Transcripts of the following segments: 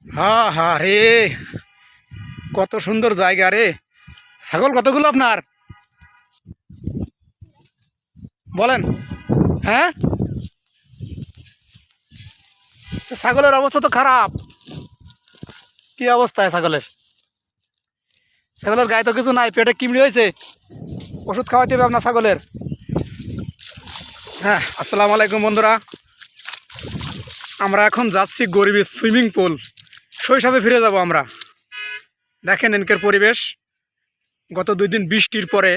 হ্যাঁ হ্যাঁ রে, কত সুন্দর জায়গা রে। ছাগল কতগুলো আপনার বলেন? হ্যাঁ, ছাগলের অবস্থা তো খারাপ। কি অবস্থায় ছাগলের? ছাগলের গায়ে তো কিছু নাই, পেটে কিমড়ি হয়েছে, ওষুধ খাওয়াইতে হবে আপনার ছাগলের। হ্যাঁ, আসসালামু আলাইকুম বন্ধুরা। আমরা এখন যাচ্ছি গরিবের সুইমিং পুল, শৈশবে ফিরে যাব আমরা। দেখেন এনকের পরিবেশ। গত 2 দিন বৃষ্টির পরে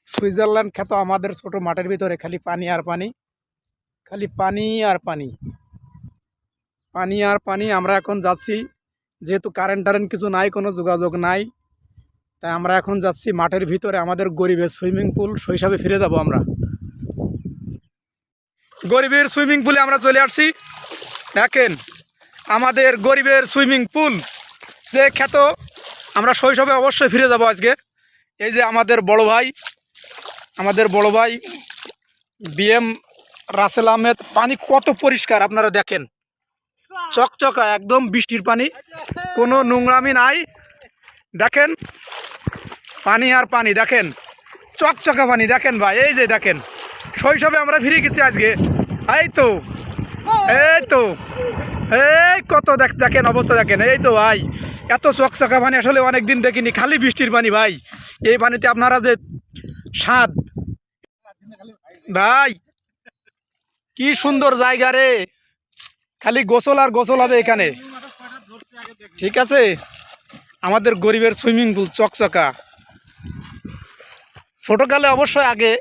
সুইজারল্যান্ড খ্যাত আমাদের ছোট মাঠের ভিতরে খালি পানি আর পানি, খালি পানি আর পানি, পানি আর পানি। আমরা এখন যাচ্ছি, যেহেতু কারেন্ট কিছু নাই, কোনো যোগাযোগ নাই, তাই আমরা এখন যাচ্ছি মাঠের ভিতরে আমাদের গরিবের সুইমিং পুল, শৈশবে ফিরে যাব আমরা। গরিবের সুইমিং পুলে আমরা চলে আসছি। দেখেন আমাদের গরিবের সুইমিং পুল যে খ্যাত, আমরা শৈশবে অবশ্যই ফিরে যাব আজকে। এই যে আমাদের বড় ভাই BM রাসেল আহমেদ। পানি কত পরিষ্কার আপনারা দেখেন, চকচকা একদম বৃষ্টির পানি, কোনো নোংরামি নাই। দেখেন পানি আর পানি, দেখেন চকচকা পানি। দেখেন ভাই, এই যে দেখেন শৈশবে আমরা ফিরে গেছি আজকে। এই তো, এই তো, এই কত দেখেন অবস্থা, দেখেন এই তো ভাই, এত চকচকা পানি আসলে অনেক দিন দেখিনি। খালি বৃষ্টির পানি ভাই, এই পানিতে আপনারা যে স্বাদ ভাই, কি সুন্দর জায়গা রে। খালি গোসল আর গোসল হবে এখানে, ঠিক আছে। আমাদের গরিবের সুইমিং পুল চকচকা। ছোটোকালে অবশ্যই আগে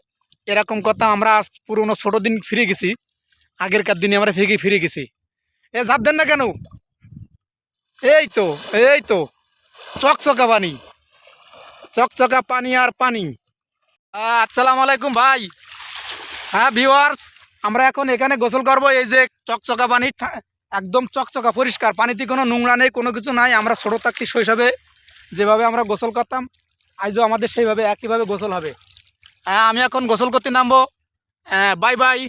এরকম কথা, আমরা পুরনো ছোটো দিন ফিরে গেছি, আগেরকার দিনে আমরা ফিরে গেছি। এ ঝাঁপ দেন না কেন? এই তো, এই তো চকচকা পানি, চকচকা পানি আর পানি। আসসালামু আলাইকুম ভাই। হ্যাঁ ভিউয়ার্স, আমরা এখন এখানে গোসল করবো। এই যে চকচকা পানি, একদম চকচকা পরিষ্কার, পানিতে কোনো নোংরা নেই, কোনো কিছু নাই। আমরা ছোটো থাকতে শৈশবে যেভাবে আমরা গোসল করতাম, আজও আমাদের সেইভাবে একইভাবে গোসল হবে। হ্যাঁ, আমি এখন গোসল করতে নামবো। Bye bye.